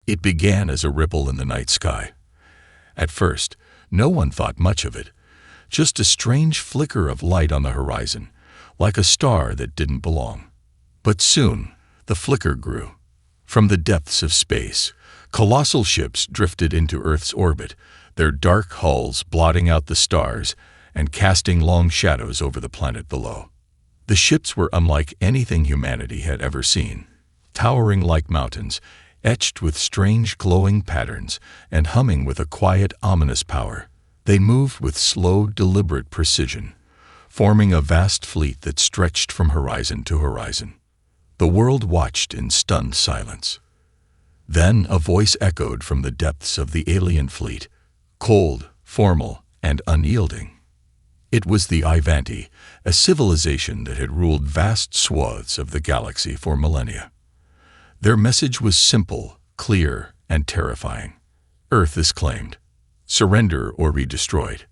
It began as a ripple in the night sky. At first, no one thought much of it, just a strange flicker of light on the horizon, like a star that didn't belong. But soon, the flicker grew. From the depths of space, colossal ships drifted into Earth's orbit, their dark hulls blotting out the stars and casting long shadows over the planet below. The ships were unlike anything humanity had ever seen, towering like mountains, etched with strange glowing patterns and humming with a quiet, ominous power. They moved with slow, deliberate precision, forming a vast fleet that stretched from horizon to horizon. The world watched in stunned silence. Then a voice echoed from the depths of the alien fleet, cold, formal, and unyielding. It was the Ivanti, a civilization that had ruled vast swaths of the galaxy for millennia. Their message was simple, clear, and terrifying. Earth is claimed. Surrender or be destroyed.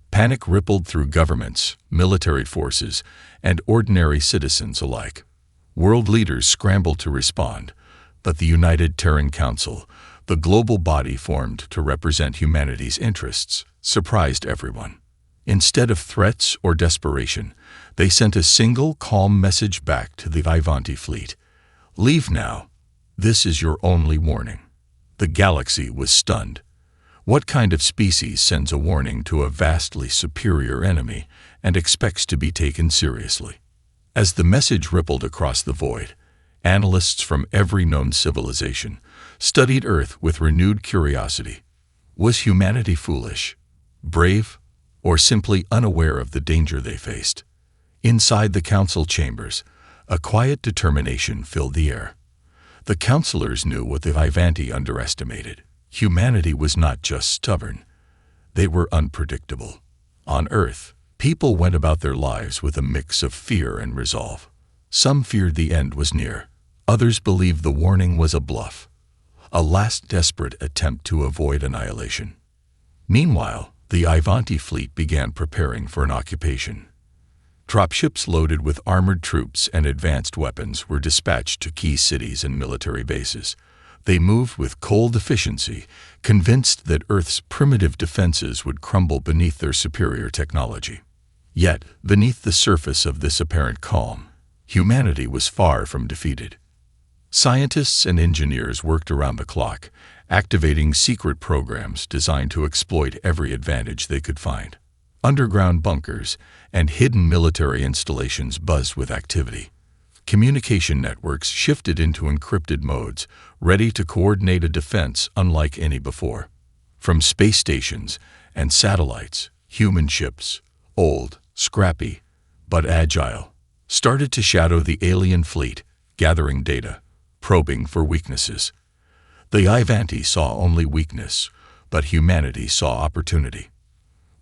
Panic rippled through governments, military forces, and ordinary citizens alike. World leaders scrambled to respond, but the United Terran Council, the global body formed to represent humanity's interests, surprised everyone. Instead of threats or desperation, they sent a single calm message back to the Ivanti fleet. Leave now. This is your only warning. The galaxy was stunned. What kind of species sends a warning to a vastly superior enemy and expects to be taken seriously? As the message rippled across the void, analysts from every known civilization studied Earth with renewed curiosity. Was humanity foolish, brave, or simply unaware of the danger they faced? Inside the council chambers, a quiet determination filled the air. The counselors knew what the Ivanti underestimated. Humanity was not just stubborn. They were unpredictable. On Earth, people went about their lives with a mix of fear and resolve. Some feared the end was near. Others believed the warning was a bluff, a last desperate attempt to avoid annihilation. Meanwhile, the Ivanti fleet began preparing for an occupation. Dropships loaded with armored troops and advanced weapons were dispatched to key cities and military bases. They moved with cold efficiency, convinced that Earth's primitive defenses would crumble beneath their superior technology. Yet, beneath the surface of this apparent calm, humanity was far from defeated. Scientists and engineers worked around the clock, activating secret programs designed to exploit every advantage they could find. Underground bunkers and hidden military installations buzzed with activity. Communication networks shifted into encrypted modes, ready to coordinate a defense unlike any before. From space stations and satellites, human ships, old, scrappy, but agile, started to shadow the alien fleet, gathering data, probing for weaknesses. The Ivanti saw only weakness, but humanity saw opportunity.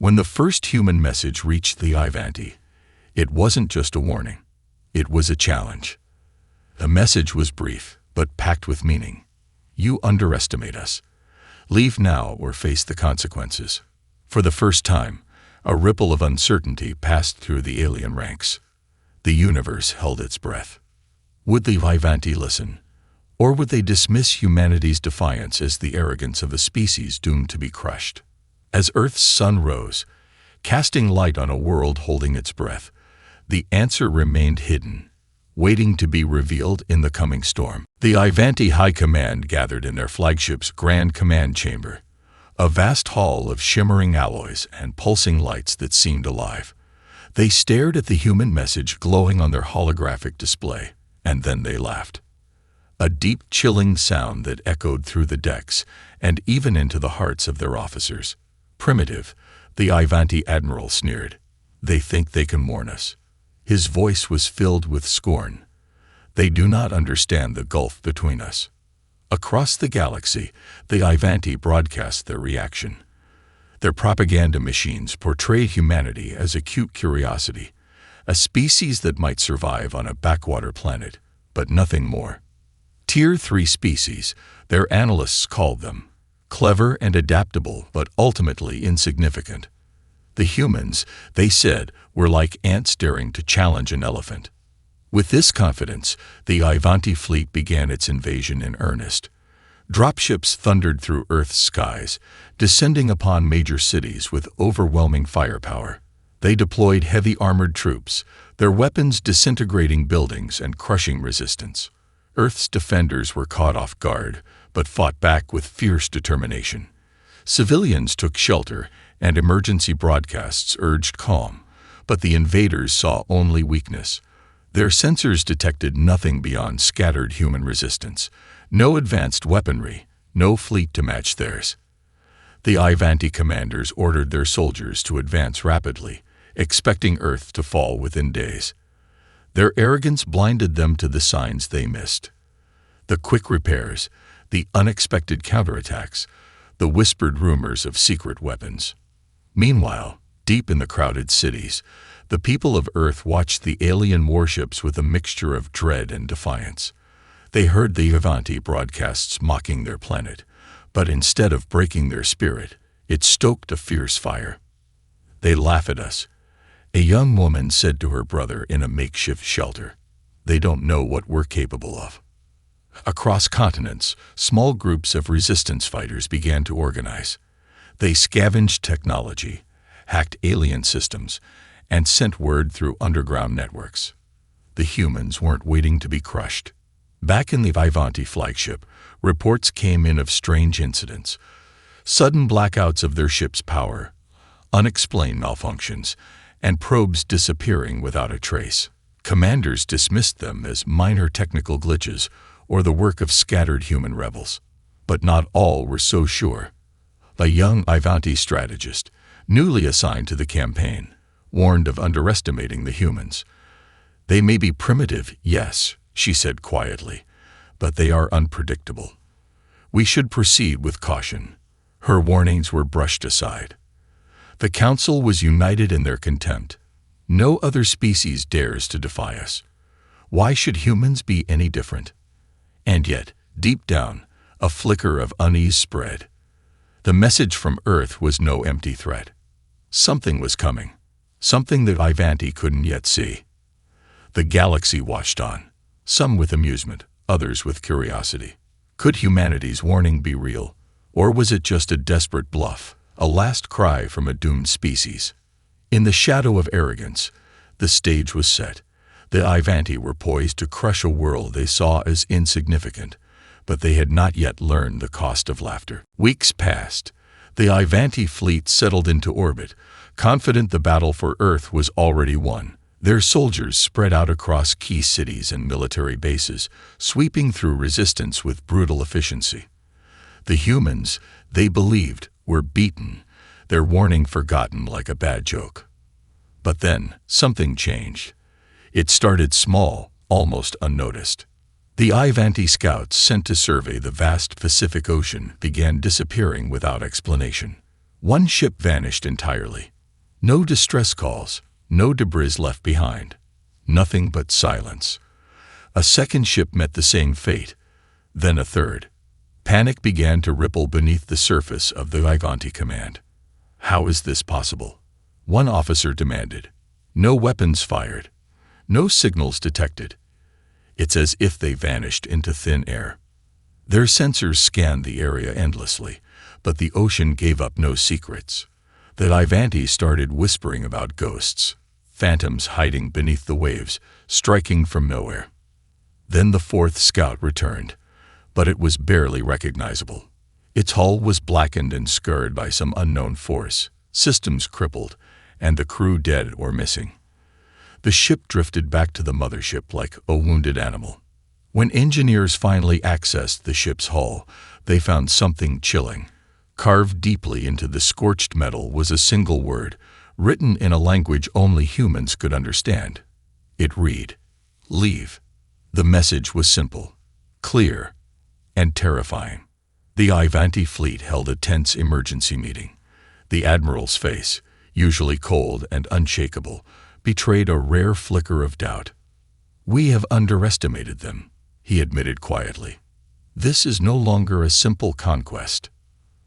When the first human message reached the Ivanti, it wasn't just a warning. It was a challenge. The message was brief, but packed with meaning. You underestimate us. Leave now or face the consequences. For the first time, a ripple of uncertainty passed through the alien ranks. The universe held its breath. Would the Ivanti listen? Or would they dismiss humanity's defiance as the arrogance of a species doomed to be crushed? As Earth's sun rose, casting light on a world holding its breath, the answer remained hidden, waiting to be revealed in the coming storm. The Ivanti High Command gathered in their flagship's Grand Command Chamber, a vast hall of shimmering alloys and pulsing lights that seemed alive. They stared at the human message glowing on their holographic display, and then they laughed. A deep, chilling sound that echoed through the decks and even into the hearts of their officers. Primitive, the Ivanti admiral sneered. They think they can warn us. His voice was filled with scorn. They do not understand the gulf between us. Across the galaxy, the Ivanti broadcast their reaction. Their propaganda machines portrayed humanity as a cute curiosity, a species that might survive on a backwater planet, but nothing more. Tier 3 species, their analysts called them. Clever and adaptable, but ultimately insignificant. The humans, they said, were like ants daring to challenge an elephant. With this confidence, the Ivanti fleet began its invasion in earnest. Dropships thundered through Earth's skies, descending upon major cities with overwhelming firepower. They deployed heavy armored troops, their weapons disintegrating buildings and crushing resistance. Earth's defenders were caught off guard, but fought back with fierce determination. Civilians took shelter, and emergency broadcasts urged calm, but the invaders saw only weakness. Their sensors detected nothing beyond scattered human resistance, no advanced weaponry, no fleet to match theirs. The Ivanti commanders ordered their soldiers to advance rapidly, expecting Earth to fall within days. Their arrogance blinded them to the signs they missed. The quick repairs, the unexpected counterattacks, the whispered rumors of secret weapons. Meanwhile, deep in the crowded cities, the people of Earth watched the alien warships with a mixture of dread and defiance. They heard the Ivanti broadcasts mocking their planet, but instead of breaking their spirit, it stoked a fierce fire. "They laugh at us," a young woman said to her brother in a makeshift shelter. "They don't know what we're capable of." Across continents, small groups of resistance fighters began to organize. They scavenged technology, hacked alien systems, and sent word through underground networks. The humans weren't waiting to be crushed. Back in the Ivanti flagship, reports came in of strange incidents, sudden blackouts of their ship's power, unexplained malfunctions, and probes disappearing without a trace. Commanders dismissed them as minor technical glitches or the work of scattered human rebels. But not all were so sure. A young Ivanti strategist, newly assigned to the campaign, warned of underestimating the humans. "They may be primitive, yes," she said quietly, "but they are unpredictable. We should proceed with caution." Her warnings were brushed aside. The council was united in their contempt. No other species dares to defy us. Why should humans be any different? And yet, deep down, a flicker of unease spread. The message from Earth was no empty threat. Something was coming, something that Ivanti couldn't yet see. The galaxy watched on, some with amusement, others with curiosity. Could humanity's warning be real, or was it just a desperate bluff, a last cry from a doomed species? In the shadow of arrogance, the stage was set. The Ivanti were poised to crush a world they saw as insignificant, but they had not yet learned the cost of laughter. Weeks passed. The Ivanti fleet settled into orbit, confident the battle for Earth was already won. Their soldiers spread out across key cities and military bases, sweeping through resistance with brutal efficiency. The humans, they believed, were beaten, their warning forgotten like a bad joke. But then, something changed. It started small, almost unnoticed. The Ivanti scouts sent to survey the vast Pacific Ocean began disappearing without explanation. One ship vanished entirely. No distress calls, no debris left behind. Nothing but silence. A second ship met the same fate, then a third. Panic began to ripple beneath the surface of the Ivanti command. "How is this possible?" one officer demanded. "No weapons fired. No signals detected. It's as if they vanished into thin air." Their sensors scanned the area endlessly, but the ocean gave up no secrets. The Ivanti started whispering about ghosts, phantoms hiding beneath the waves, striking from nowhere. Then the fourth scout returned, but it was barely recognizable. Its hull was blackened and scarred by some unknown force, systems crippled, and the crew dead or missing. The ship drifted back to the mothership like a wounded animal. When engineers finally accessed the ship's hull, they found something chilling. Carved deeply into the scorched metal was a single word, written in a language only humans could understand. It read, "Leave." The message was simple, clear, and terrifying. The Ivanti fleet held a tense emergency meeting. The admiral's face, usually cold and unshakable, betrayed a rare flicker of doubt. "We have underestimated them," he admitted quietly. "This is no longer a simple conquest."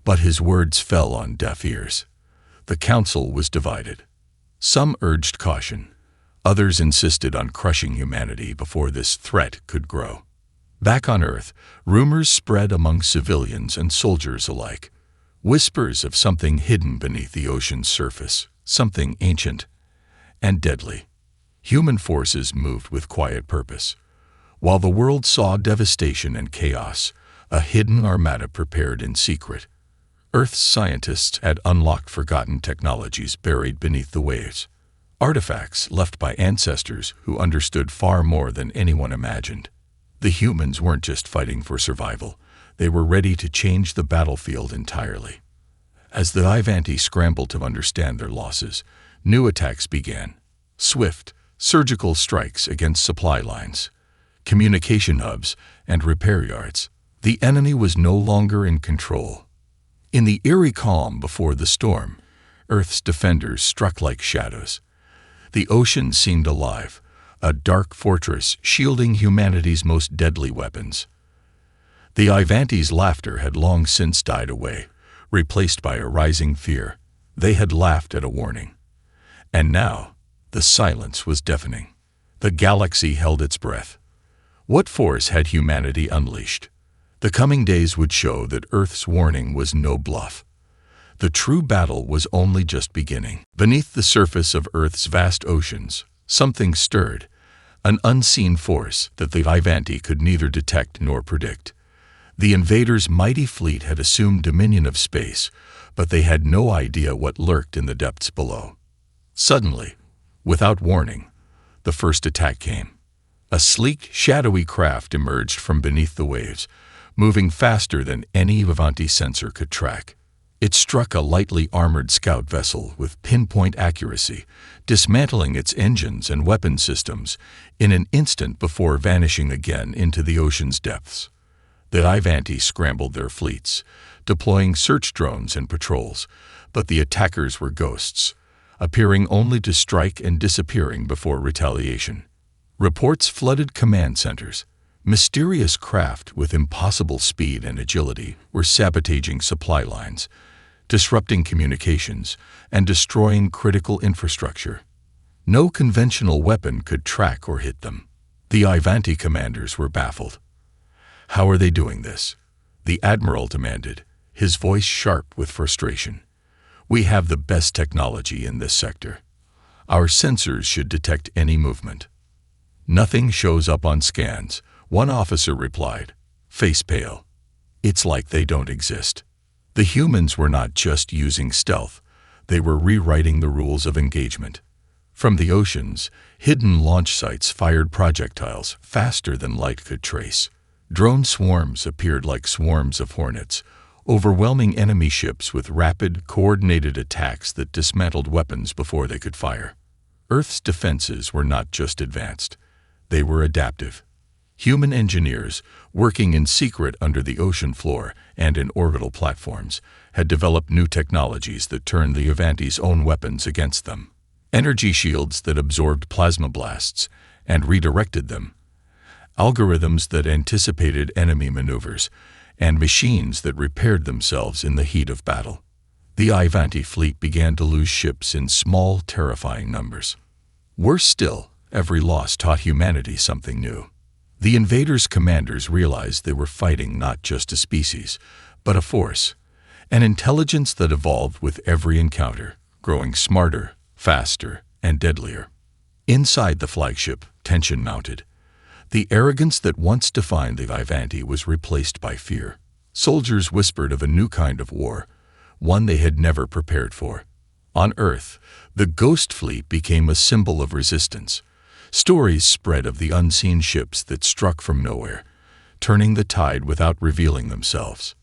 But his words fell on deaf ears. The council was divided. Some urged caution. Others insisted on crushing humanity before this threat could grow. Back on Earth, rumors spread among civilians and soldiers alike. Whispers of something hidden beneath the ocean's surface, something ancient and deadly. Human forces moved with quiet purpose. While the world saw devastation and chaos, a hidden armada prepared in secret. Earth's scientists had unlocked forgotten technologies buried beneath the waves. Artifacts left by ancestors who understood far more than anyone imagined. The humans weren't just fighting for survival. They were ready to change the battlefield entirely. As the Ivanti scrambled to understand their losses, new attacks began. Swift, surgical strikes against supply lines, communication hubs, and repair yards. The enemy was no longer in control. In the eerie calm before the storm, Earth's defenders struck like shadows. The ocean seemed alive, a dark fortress shielding humanity's most deadly weapons. The Ivanti's laughter had long since died away, replaced by a rising fear. They had laughed at a warning. And now, the silence was deafening. The galaxy held its breath. What force had humanity unleashed? The coming days would show that Earth's warning was no bluff. The true battle was only just beginning. Beneath the surface of Earth's vast oceans, something stirred, an unseen force that the Ivanti could neither detect nor predict. The invaders' mighty fleet had assumed dominion of space, but they had no idea what lurked in the depths below. Suddenly, without warning, the first attack came. A sleek, shadowy craft emerged from beneath the waves, moving faster than any Ivanti sensor could track. It struck a lightly armored scout vessel with pinpoint accuracy, dismantling its engines and weapon systems in an instant before vanishing again into the ocean's depths. The Ivanti scrambled their fleets, deploying search drones and patrols, but the attackers were ghosts, appearing only to strike and disappearing before retaliation. Reports flooded command centers. Mysterious craft with impossible speed and agility were sabotaging supply lines, disrupting communications, and destroying critical infrastructure. No conventional weapon could track or hit them. The Ivanti commanders were baffled. How are they doing this? The admiral demanded, his voice sharp with frustration. We have the best technology in this sector. Our sensors should detect any movement. Nothing shows up on scans, one officer replied, face pale. It's like they don't exist. The humans were not just using stealth, they were rewriting the rules of engagement. From the oceans, hidden launch sites fired projectiles faster than light could trace. Drone swarms appeared like swarms of hornets, overwhelming enemy ships with rapid, coordinated attacks that dismantled weapons before they could fire. Earth's defenses were not just advanced, they were adaptive. Human engineers, working in secret under the ocean floor and in orbital platforms, had developed new technologies that turned the Ivanti's own weapons against them. Energy shields that absorbed plasma blasts and redirected them, algorithms that anticipated enemy maneuvers, and machines that repaired themselves in the heat of battle. The Ivanti fleet began to lose ships in small, terrifying numbers. Worse still, every loss taught humanity something new. The invaders' commanders realized they were fighting not just a species, but a force, an intelligence that evolved with every encounter, growing smarter, faster, and deadlier. Inside the flagship, tension mounted. The arrogance that once defined the Ivanti was replaced by fear. Soldiers whispered of a new kind of war, one they had never prepared for. On Earth, the Ghost Fleet became a symbol of resistance. Stories spread of the unseen ships that struck from nowhere, turning the tide without revealing themselves.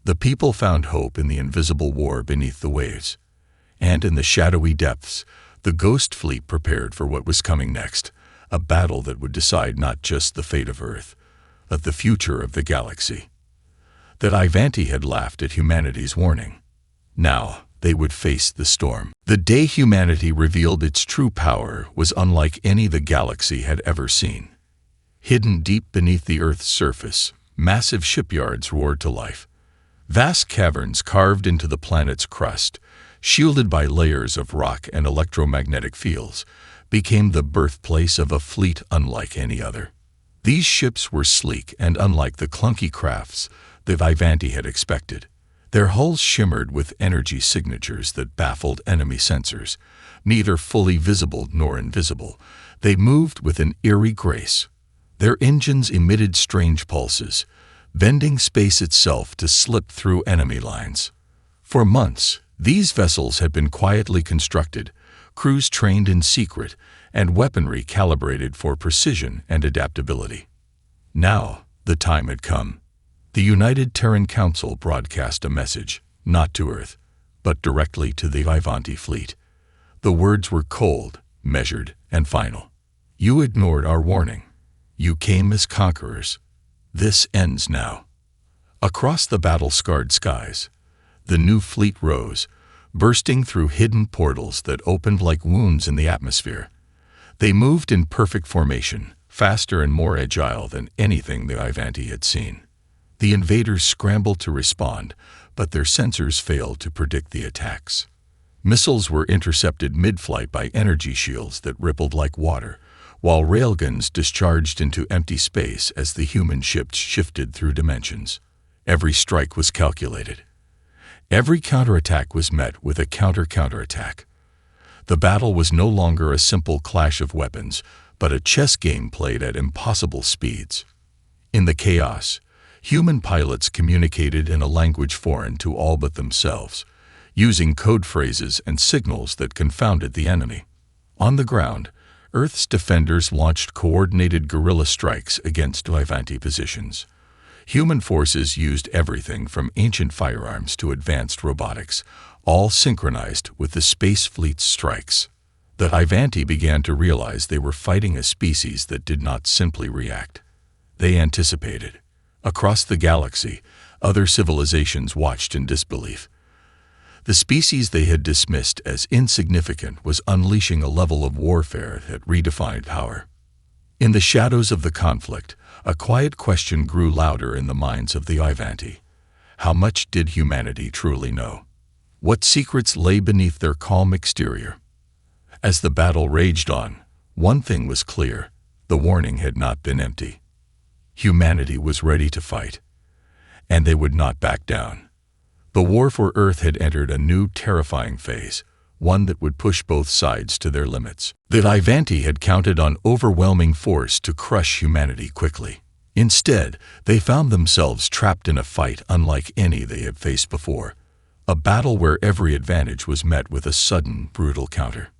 The people found hope in the invisible war beneath the waves. And in the shadowy depths, the Ghost Fleet prepared for what was coming next, a battle that would decide not just the fate of Earth, but the future of the galaxy. That Ivanti had laughed at humanity's warning. Now, they would face the storm. The day humanity revealed its true power was unlike any the galaxy had ever seen. Hidden deep beneath the Earth's surface, massive shipyards roared to life. Vast caverns carved into the planet's crust, shielded by layers of rock and electromagnetic fields, became the birthplace of a fleet unlike any other. These ships were sleek and unlike the clunky crafts the Vivanti had expected. Their hulls shimmered with energy signatures that baffled enemy sensors. Neither fully visible nor invisible, they moved with an eerie grace. Their engines emitted strange pulses, bending space itself to slip through enemy lines. For months, these vessels had been quietly constructed, crews trained in secret, and weaponry calibrated for precision and adaptability. Now, the time had come. The United Terran Council broadcast a message, not to Earth, but directly to the Vivanti fleet. The words were cold, measured, and final. You ignored our warning. You came as conquerors. This ends now. Across the battle-scarred skies, the new fleet rose, bursting through hidden portals that opened like wounds in the atmosphere. They moved in perfect formation, faster and more agile than anything the Vivanti had seen. The invaders scrambled to respond, but their sensors failed to predict the attacks. Missiles were intercepted mid-flight by energy shields that rippled like water, while railguns discharged into empty space as the human ships shifted through dimensions. Every strike was calculated. Every counterattack was met with a counter-counterattack. The battle was no longer a simple clash of weapons, but a chess game played at impossible speeds. In the chaos, human pilots communicated in a language foreign to all but themselves, using code phrases and signals that confounded the enemy. On the ground, Earth's defenders launched coordinated guerrilla strikes against Vivanti positions. Human forces used everything from ancient firearms to advanced robotics, all synchronized with the space fleet's strikes. The Vivanti began to realize they were fighting a species that did not simply react. They anticipated. Across the galaxy, other civilizations watched in disbelief. The species they had dismissed as insignificant was unleashing a level of warfare that redefined power. In the shadows of the conflict, a quiet question grew louder in the minds of the Vivanti. How much did humanity truly know? What secrets lay beneath their calm exterior? As the battle raged on, one thing was clear: the warning had not been empty. Humanity was ready to fight, and they would not back down. The war for Earth had entered a new, terrifying phase, one that would push both sides to their limits. The Vivanti had counted on overwhelming force to crush humanity quickly. Instead, they found themselves trapped in a fight unlike any they had faced before, a battle where every advantage was met with a sudden, brutal counter.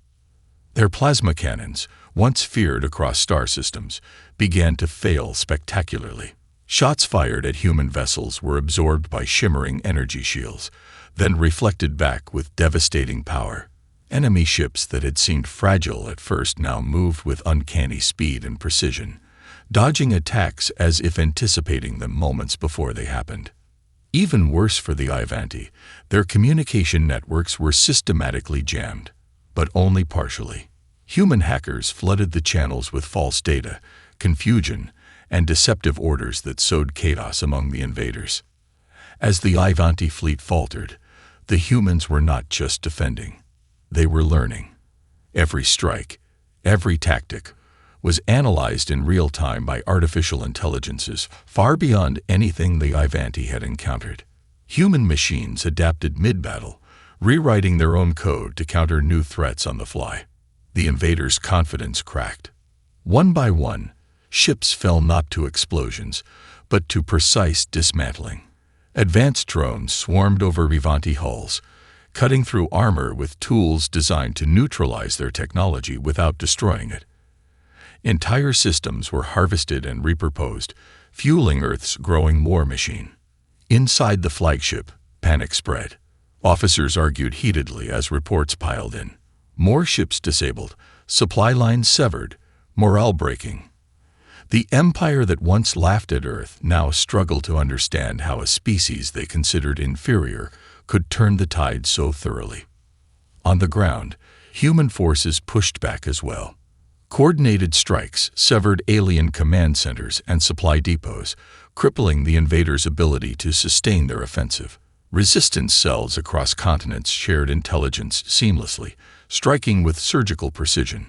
Their plasma cannons, once feared across star systems, began to fail spectacularly. Shots fired at human vessels were absorbed by shimmering energy shields, then reflected back with devastating power. Enemy ships that had seemed fragile at first now moved with uncanny speed and precision, dodging attacks as if anticipating them moments before they happened. Even worse for the Vivanti, their communication networks were systematically jammed, but only partially. Human hackers flooded the channels with false data, confusion, and deceptive orders that sowed chaos among the invaders. As the Vivanti fleet faltered, the humans were not just defending. They were learning. Every strike, every tactic, was analyzed in real time by artificial intelligences far beyond anything the Vivanti had encountered. Human machines adapted mid-battle, rewriting their own code to counter new threats on the fly. The invaders' confidence cracked. One by one, ships fell not to explosions, but to precise dismantling. Advanced drones swarmed over Vivanti hulls, cutting through armor with tools designed to neutralize their technology without destroying it. Entire systems were harvested and repurposed, fueling Earth's growing war machine. Inside the flagship, panic spread. Officers argued heatedly as reports piled in. More ships disabled, supply lines severed, morale breaking. The empire that once laughed at Earth now struggled to understand how a species they considered inferior could turn the tide so thoroughly. On the ground, human forces pushed back as well. Coordinated strikes severed alien command centers and supply depots, crippling the invaders' ability to sustain their offensive. Resistance cells across continents shared intelligence seamlessly, striking with surgical precision.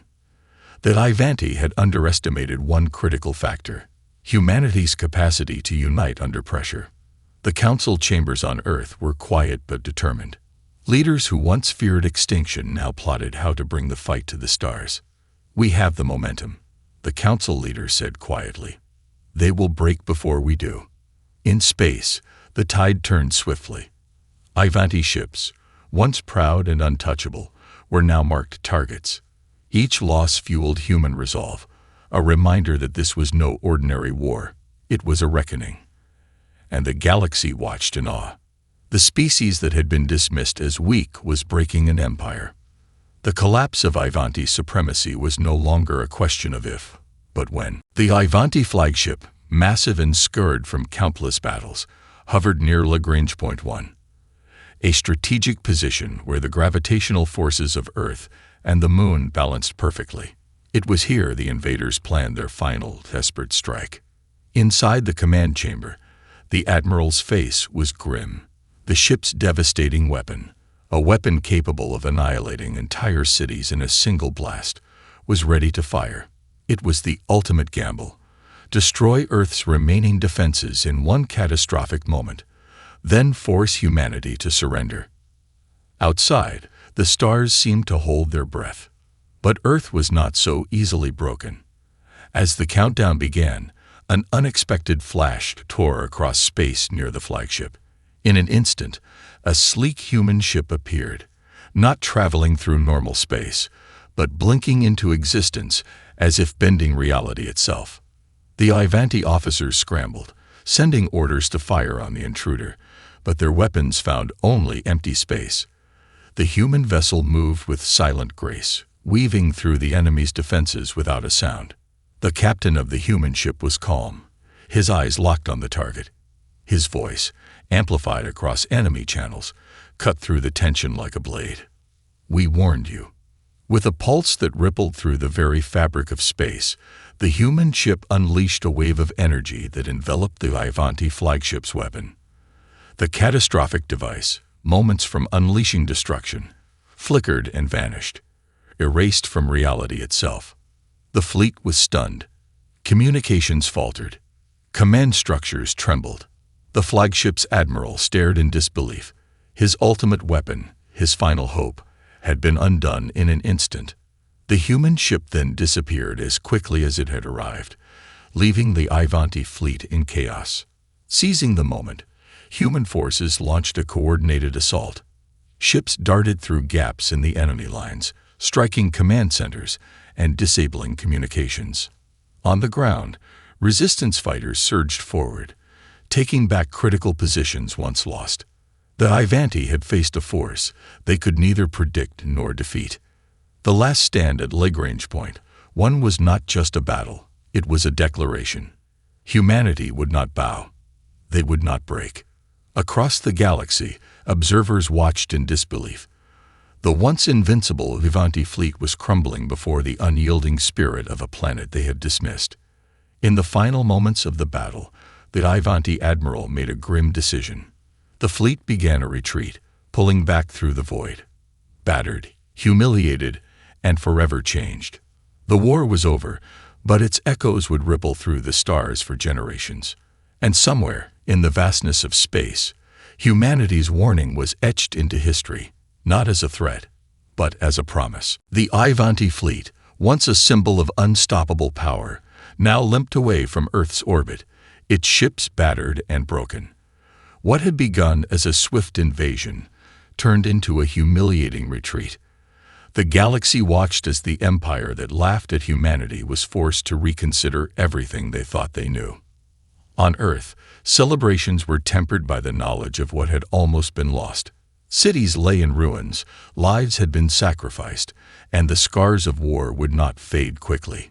The Vivanti had underestimated one critical factor: humanity's capacity to unite under pressure. The council chambers on Earth were quiet but determined. Leaders who once feared extinction now plotted how to bring the fight to the stars. "We have the momentum," the council leader said quietly. "They will break before we do." In space, the tide turned swiftly. Ivanti ships, once proud and untouchable, were now marked targets. Each loss fueled human resolve, a reminder that this was no ordinary war. It was a reckoning. And the galaxy watched in awe. The species that had been dismissed as weak was breaking an empire. The collapse of Ivanti supremacy was no longer a question of if, but when. The Ivanti flagship, massive and scarred from countless battles, hovered near Lagrange Point 1, a strategic position where the gravitational forces of Earth and the Moon balanced perfectly. It was here the invaders planned their final, desperate strike. Inside the command chamber, the admiral's face was grim. The ship's devastating weapon, a weapon capable of annihilating entire cities in a single blast, was ready to fire. It was the ultimate gamble. Destroy Earth's remaining defenses in one catastrophic moment, then force humanity to surrender. Outside, the stars seemed to hold their breath. But Earth was not so easily broken. As the countdown began, an unexpected flash tore across space near the flagship. In an instant, a sleek human ship appeared, not traveling through normal space, but blinking into existence as if bending reality itself. The Ivanti officers scrambled, sending orders to fire on the intruder, but their weapons found only empty space. The human vessel moved with silent grace, weaving through the enemy's defenses without a sound. The captain of the human ship was calm, his eyes locked on the target. His voice, amplified across enemy channels, cut through the tension like a blade. "We warned you." With a pulse that rippled through the very fabric of space, the human ship unleashed a wave of energy that enveloped the Ivanti flagship's weapon. The catastrophic device, moments from unleashing destruction, flickered and vanished, erased from reality itself. The fleet was stunned. Communications faltered. Command structures trembled. The flagship's admiral stared in disbelief. His ultimate weapon, his final hope, had been undone in an instant. The human ship then disappeared as quickly as it had arrived, leaving the Ivanti fleet in chaos. Seizing the moment, human forces launched a coordinated assault. Ships darted through gaps in the enemy lines, striking command centers and disabling communications. On the ground, resistance fighters surged forward, taking back critical positions once lost. The Ivanti had faced a force they could neither predict nor defeat. The last stand at Lagrange Point 1 was not just a battle, it was a declaration. Humanity would not bow. They would not break. Across the galaxy, observers watched in disbelief. The once invincible Ivanti fleet was crumbling before the unyielding spirit of a planet they had dismissed. In the final moments of the battle, the Ivanti admiral made a grim decision. The fleet began a retreat, pulling back through the void. Battered, humiliated, and forever changed. The war was over, but its echoes would ripple through the stars for generations. And somewhere, in the vastness of space, humanity's warning was etched into history, not as a threat, but as a promise. The Ivanti fleet, once a symbol of unstoppable power, now limped away from Earth's orbit, its ships battered and broken. What had begun as a swift invasion turned into a humiliating retreat. The galaxy watched as the empire that laughed at humanity was forced to reconsider everything they thought they knew. On Earth, celebrations were tempered by the knowledge of what had almost been lost. Cities lay in ruins, lives had been sacrificed, and the scars of war would not fade quickly.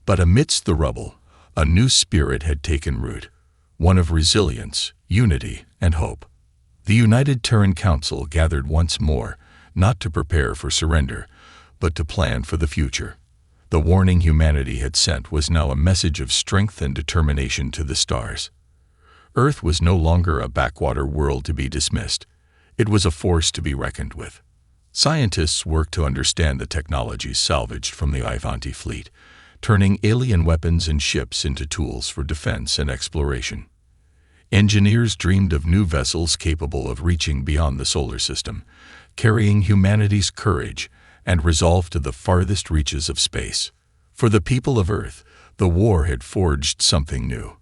But amidst the rubble, a new spirit had taken root, one of resilience, unity, and hope. The United Terran Council gathered once more, not to prepare for surrender, but to plan for the future. The warning humanity had sent was now a message of strength and determination to the stars. Earth was no longer a backwater world to be dismissed. It was a force to be reckoned with. Scientists worked to understand the technologies salvaged from the Ivanti fleet, turning alien weapons and ships into tools for defense and exploration. Engineers dreamed of new vessels capable of reaching beyond the solar system, carrying humanity's courage and resolve to the farthest reaches of space. For the people of Earth, the war had forged something new.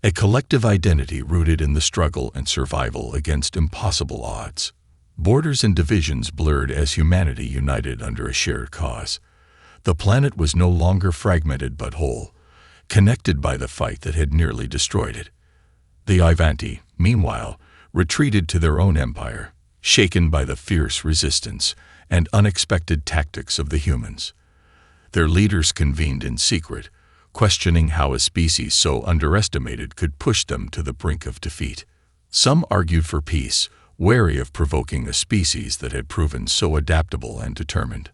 A collective identity rooted in the struggle and survival against impossible odds. Borders and divisions blurred as humanity united under a shared cause. The planet was no longer fragmented but whole, connected by the fight that had nearly destroyed it. The Ivanti, meanwhile, retreated to their own empire, shaken by the fierce resistance and unexpected tactics of the humans. Their leaders convened in secret, questioning how a species so underestimated could push them to the brink of defeat. Some argued for peace, wary of provoking a species that had proven so adaptable and determined.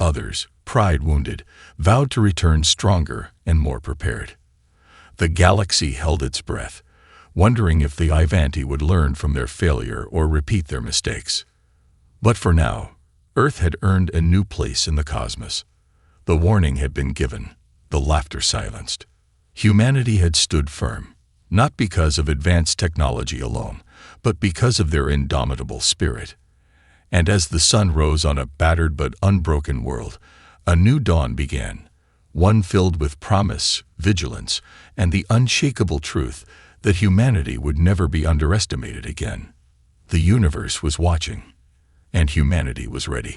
Others, pride wounded, vowed to return stronger and more prepared. The galaxy held its breath, wondering if the Ivanti would learn from their failure or repeat their mistakes. But for now, Earth had earned a new place in the cosmos. The warning had been given, the laughter silenced. Humanity had stood firm, not because of advanced technology alone, but because of their indomitable spirit. And as the sun rose on a battered but unbroken world, a new dawn began, one filled with promise, vigilance, and the unshakable truth that humanity would never be underestimated again. The universe was watching, and humanity was ready.